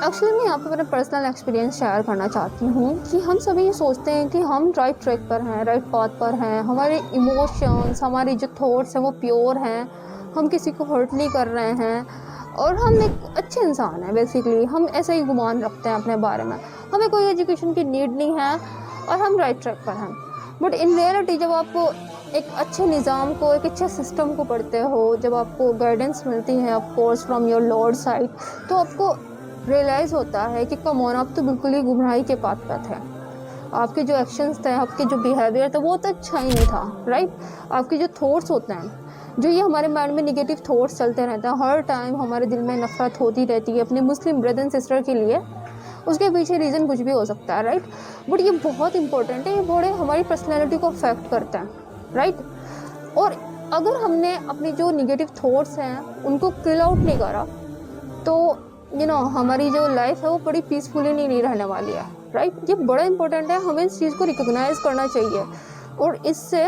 Actually मैं यहाँ पे अपना पर्सनल एक्सपीरियंस शेयर करना चाहती हूँ कि हम सभी ये सोचते हैं कि हम राइट ट्रैक पर हैं, राइट पाथ पर हैं, हमारे इमोशंस, हमारे जो थॉट्स हैं वो प्योर हैं, हम किसी को हर्ट नहीं कर रहे हैं और हम एक अच्छे इंसान हैं। बेसिकली हम ऐसा ही गुमान रखते हैं अपने बारे में, हमें कोई एजुकेशन की नीड नहीं है और हम राइट ट्रैक पर हैं। बट इन रियलिटी जब आप एक अच्छे निज़ाम को, एक अच्छे सिस्टम को पढ़ते हो, जब आपको गाइडेंस मिलती है of course from your Lord side, तो आपको रियलाइज़ होता है कि कम ऑन, आप तो बिल्कुल ही गुमराही के पाथ पर थे। आपके जो एक्शंस थे, आपके जो बिहेवियर था वो तो अच्छा ही नहीं था, राइट। आपके जो थॉट्स होते हैं, जो ये हमारे माइंड में निगेटिव थॉट्स चलते रहते हैं, हर टाइम हमारे दिल में नफरत होती रहती है अपने मुस्लिम ब्रदर एंड सिस्टर के लिए। उसके पीछे रीज़न कुछ भी हो सकता है, राइट। बट ये बहुत इंपॉर्टेंट है, ये बड़े हमारी पर्सनैलिटी को अफेक्ट करते हैं, राइट। और अगर हमने अपनी जो निगेटिव थॉट्स हैं उनको किल आउट नहीं करा तो हमारी जो लाइफ है वो बड़ी पीसफुली नहीं रहने वाली है, राइट। ये बड़ा इंपॉर्टेंट है, हमें इस चीज़ को रिकॉग्नाइज करना चाहिए और इससे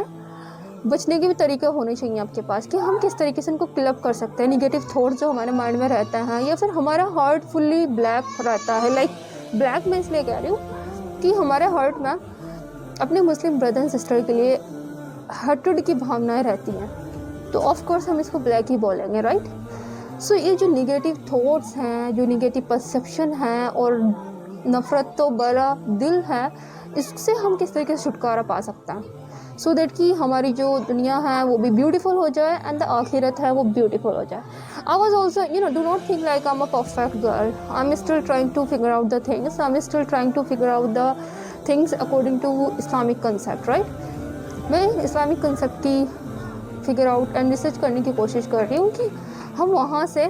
बचने के भी तरीके होने चाहिए आपके पास कि हम किस तरीके से इनको क्लब कर सकते हैं। निगेटिव थॉट्स जो हमारे माइंड में रहते हैं या फिर हमारा हार्ट फुल्ली ब्लैक रहता है, लाइक ब्लैक मैं इसलिए कह रही हूँ कि हमारे हार्ट में अपने मुस्लिम ब्रदर एंड सिस्टर के लिए हटड की भावनाएं रहती हैं, तो ऑफ कोर्स हम इसको ब्लैक ही बोलेंगे, राइट। सो ये जो निगेटिव थॉट्स हैं, जो निगेटिव परसेप्शन है और नफ़रत तो बड़ा दिल है, इससे हम किस तरीके से छुटकारा पा सकते हैं सो दैट कि हमारी जो दुनिया है वो भी ब्यूटीफुल हो जाए एंड द आखिरत है वो ब्यूटीफुल हो जाए। I was also do not think like I am a perfect girl, I am still trying to figure out the things, I am still trying to figure out the things according to Islamic concept, right. मैं Islamic concept की figure out and research करने की कोशिश कर रही हूँ कि हम वहाँ से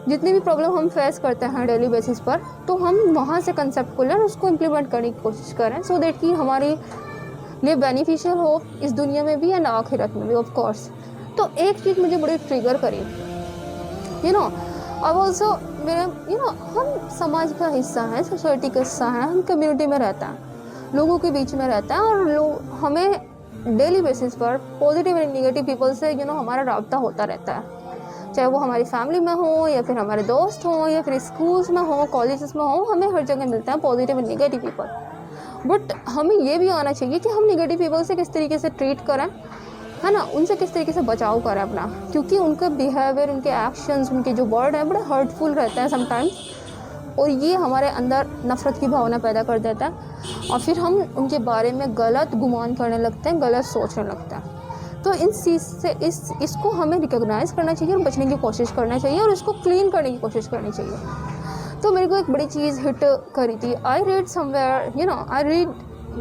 जितनी भी प्रॉब्लम हम फेस करते हैं डेली बेसिस पर, तो हम वहाँ से कंसेप्ट को लें और उसको इम्प्लीमेंट करने की कोशिश करें सो दैट कि हमारे लिए बेनिफिशियल हो इस दुनिया में भी एंड आखिरत में भी, ऑफ कोर्स। तो एक चीज़ मुझे बड़ी ट्रिगर करी, अब ऑल्सो मेरे हम समाज का हिस्सा हैं, सोसाइटी का हिस्सा हैं, हम कम्युनिटी में रहते हैं, लोगों के बीच में रहते हैं और लोग हमें डेली बेसिस पर पॉजिटिव एंड निगेटिव पीपल से हमारा राब्ता होता रहता है, चाहे वो हमारी फैमिली में हो या फिर हमारे दोस्त हों या फिर स्कूल्स में हो, कॉलेजेस में हो, हमें हर जगह मिलते हैं positive and negative people. But हमें ये भी आना चाहिए कि हम निगेटिव पीपल से किस तरीके से ट्रीट करें, है ना, उनसे किस तरीके से बचाव करें अपना, क्योंकि उनका बिहेवियर, उनके एक्शंस, उनके जो वर्ड हैं बड़े हर्टफुल रहते हैं समटाइम्स और ये हमारे अंदर नफ़रत की भावना पैदा कर देता है और फिर हम उनके बारे में गलत गुमान करने लगते हैं, गलत सोचने लगते हैं। तो इन चीज़ से इसको हमें रिकॉग्नाइज़ करना चाहिए और बचने की कोशिश करना चाहिए और इसको क्लीन करने की कोशिश करनी चाहिए। तो मेरे को एक बड़ी चीज़ हिट करी थी, I read somewhere I read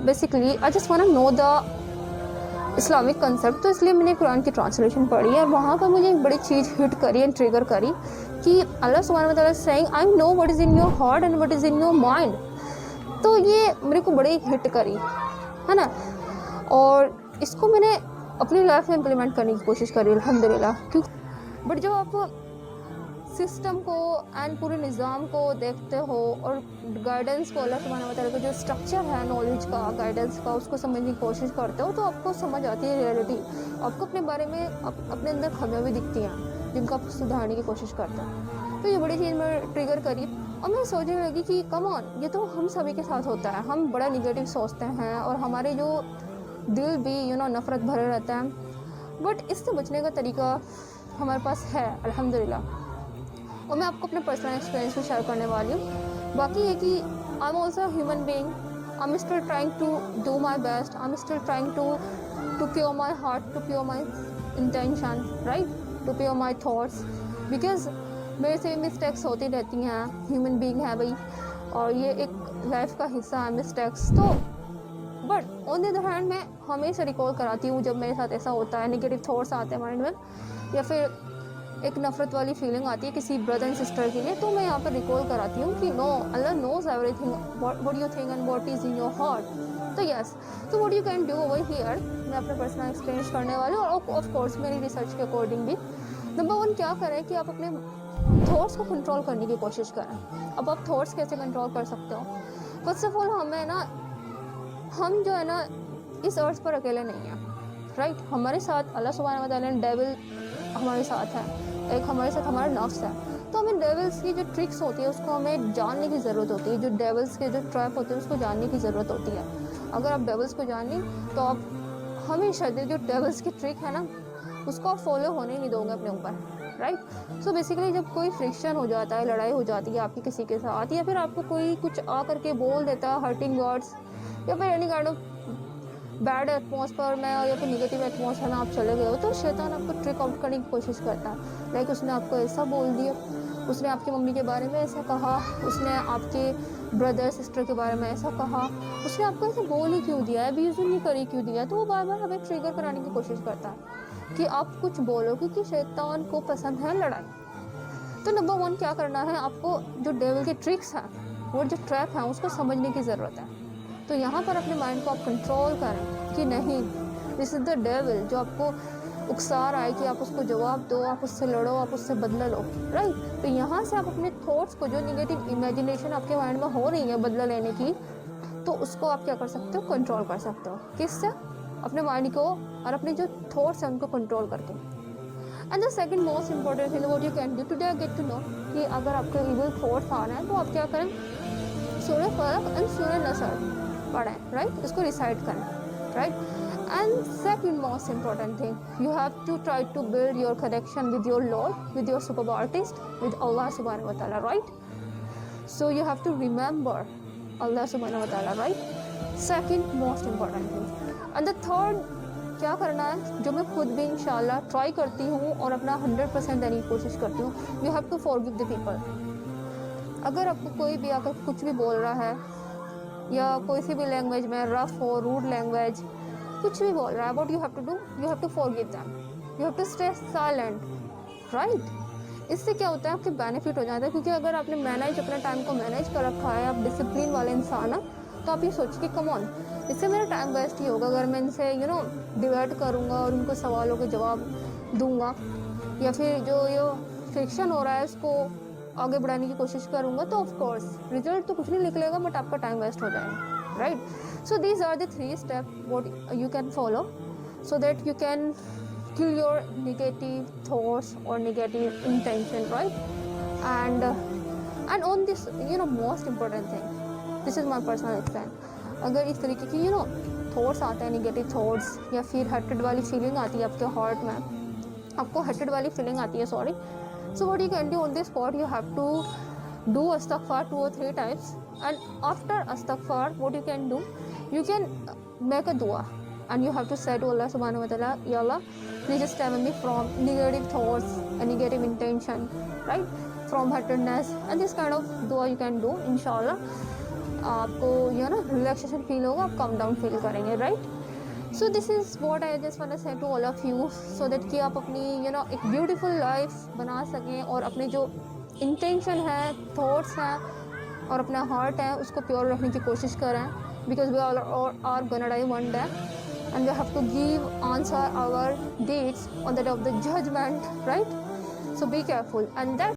basically I just want to know the Islamic concept, तो इसलिए मैंने कुरान की ट्रांसलेशन पढ़ी और वहाँ पर मुझे एक बड़ी चीज़ हिट करी एंड ट्रिगर करी कि अल्लाह सुब्हानहू व तआला saying I know what is in your heart and what is in your mind. तो ये मेरे को बड़ी हिट करी, है ना, और इसको मैंने अपनी लाइफ में इम्प्लीमेंट करने की कोशिश करी अल्हम्दुलिल्लाह। क्योंकि बट जब आप सिस्टम को एंड पूरे निज़ाम को देखते हो और गाइडेंस को, अल्लाह सुब्हानहू व तआला का जो स्ट्रक्चर है नॉलेज का, गाइडेंस का, उसको समझने की कोशिश करते हो तो आपको समझ आती है रियलिटी, आपको अपने बारे में अपने अंदर खमियाँ भी दिखती हैं जिनको आप सुधारने की कोशिश करते हो। तो ये बड़ी चीज़ मैं ट्रिगर करी और मैं सोचने लगी कि कम ऑन, ये तो हम सभी के साथ होता है, हम बड़ा निगेटिव सोचते हैं और हमारे जो दिल भी नफ़रत भरे रहता है, बट इससे बचने का तरीका हमारे पास है अल्हम्दुलिल्लाह। और मैं आपको अपने पर्सनल एक्सपीरियंस भी शेयर करने वाली हूँ। बाकी ये कि I am also human being, I am still trying to do my best, I am still trying to pure my heart, to pure my intention, right, to pure my thoughts, because मेरे से mistakes होती रहती हैं, human being है भाई, और ये एक लाइफ का हिस्सा है मिस्टेक्स। तो but on the other hand मैं हमेशा रिकॉल कराती हूँ जब मेरे साथ ऐसा होता है, नेगेटिव थॉट्स आते हैं माइंड में या फिर एक नफ़रत वाली फीलिंग आती है किसी ब्रदर एंड सिस्टर के लिए, तो मैं यहाँ पर रिकॉल कराती हूँ कि no, Allah knows everything what you think and what is in your heart. तो यस, तो what you can do over here, मैं अपना पर्सनल एक्सपीरियंस करने वाली हूँ और ऑफ कोर्स मेरी रिसर्च के अकॉर्डिंग भी। नंबर 1 क्या करें कि आप अपने थॉट्स को कंट्रोल करने की कोशिश करें। अब आप थॉट्स कैसे कंट्रोल कर सकते हो? फर्स्ट ऑफ ऑल हम जो है ना इस अर्थ पर अकेले नहीं हैं, राइट। हमारे साथ अल्लाह सुब्हानहू व तआला डेविल हमारे साथ है, एक हमारे साथ हमारा नफ्स है। तो हमें डेविल्स की जो ट्रिक्स होती है उसको हमें जानने की ज़रूरत होती है, जो डेविल्स के जो ट्रैप होते हैं उसको जानने की ज़रूरत होती है। अगर आप डेविल्स को जान ली तो आप हमेशा जो डेविल्स की ट्रिक है ना उसको आप फॉलो होने ही नहीं दोगे अपने ऊपर, राइट। सो बेसिकली जब कोई फ्रिक्शन हो जाता है, लड़ाई हो जाती है आपकी किसी के साथ, या फिर आपको कोई कुछ आ करके बोल देता है हर्टिंग वर्ड्स, या फिर any kind of bad atmosphere में या फिर निगेटिव एटमॉस्फेयर में आप चले गए हो, तो शैतान आपको ट्रिक आउट करने की कोशिश करता है। लाइक उसने आपको ऐसा बोल दिया, उसने आपकी मम्मी के बारे में ऐसा कहा, उसने आपके ब्रदर सिस्टर के बारे में ऐसा कहा, उसने आपको ऐसा बोल ही क्यों दिया है, अब्यूज़ नहीं करी क्यों दिया, तो वो बार बार हमें ट्रिगर कराने की कोशिश करता है कि आप कुछ बोलो, क्योंकि शैतान को पसंद है लड़ाई। तो नंबर 1 क्या करना है, आपको जो डेविल के ट्रिक्स हैं वो जो ट्रैप हैं उसको समझने की ज़रूरत है। तो यहाँ पर अपने माइंड को आप कंट्रोल करें कि नहीं, दिस इज़ द डेविल जो आपको उकसा रहा है कि आप उसको जवाब दो, आप उससे लड़ो, आप उससे बदला लो, राइट। तो यहाँ से आप अपने थॉट्स को, जो निगेटिव इमेजिनेशन आपके माइंड में हो रही है बदला लेने की, तो उसको आप क्या कर सकते हो, कंट्रोल कर सकते हो। किससे? अपने माइंड को और अपने जो थॉट्स हैं उनको कंट्रोल करके। And the second most important thing what you can do today, get to know कि अगर आपके इविल थॉट्स आ रहे हैं तो आप क्या करें, सूरह फलक एंड सूरह नसर पढ़ें, राइट, इसको रिसाइट करें, right. And second most important thing, you have to try to build your connection with your Lord, with your super artist, with Allah subhanahu wa ta'ala, right? So you have to remember Allah subhanahu wa ta'ala, right? Second most important thing. And the third, क्या करना है, जो मैं खुद भी इंशाल्लाह try करती हूँ और अपना 100% देने की कोशिश करती हूँ, you have to forgive the people. अगर आपको कोई भी आकर कुछ भी बोल रहा है या कोई सी भी लैंग्वेज में रफ हो, रूड लैंग्वेज, कुछ भी बोल रहा है, but you have to do, you have to forgive them, you have to stay silent, right. इससे क्या होता है, आपके बेनिफिट हो जाता है, क्योंकि अगर आपने अपने टाइम को मैनेज कर रखा है, आप डिसिप्लिन वाले इंसान हैं, तो आप ये सोचिए कि कम ऑन, इससे मेरा टाइम वेस्ट ही होगा। अगर मैं इनसे डिबेट करूँगा और उनको सवालों के जवाब दूंगा, या फिर जो ये फ्रिक्शन हो रहा है उसको आगे बढ़ाने की कोशिश करूँगा, तो ऑफकोर्स रिजल्ट तो कुछ नहीं निकलेगा, बट आपका टाइम वेस्ट हो जाएगा, right? So these are the 3 steps what you can follow so that you can kill your negative thoughts or negative intention, right? And on this most important thing, this is my personal experience, अगर इस तरीके की thoughts आते हैं, negative thoughts, या फिर hated वाली feeling आती है आपके हार्ट में, आपको हेटेड वाली फीलिंग आती है, sorry, so what you can do on this spot, you have to do astaghfar 2 or 3 times, and after astaghfar what you can do, you can make a dua and you have to say to Allah subhanahu wa ta'ala, Ya Allah, please just save me from negative thoughts and negative intention, right, from hatredness, and this kind of dua you can do, inshallah आपको relaxation feel होगा, आप calm down feel करेंगे, right. So this is what I just want to say to all of you, so that कि आप अपनी एक beautiful life बना सकें और अपने जो इंटेंशन है, थॉट्स हैं और अपना हार्ट है उसको प्योर रखने की कोशिश करें, because we all are gonna die one day and we have to give answer our deeds on the day of the judgment, right? So be careful, and that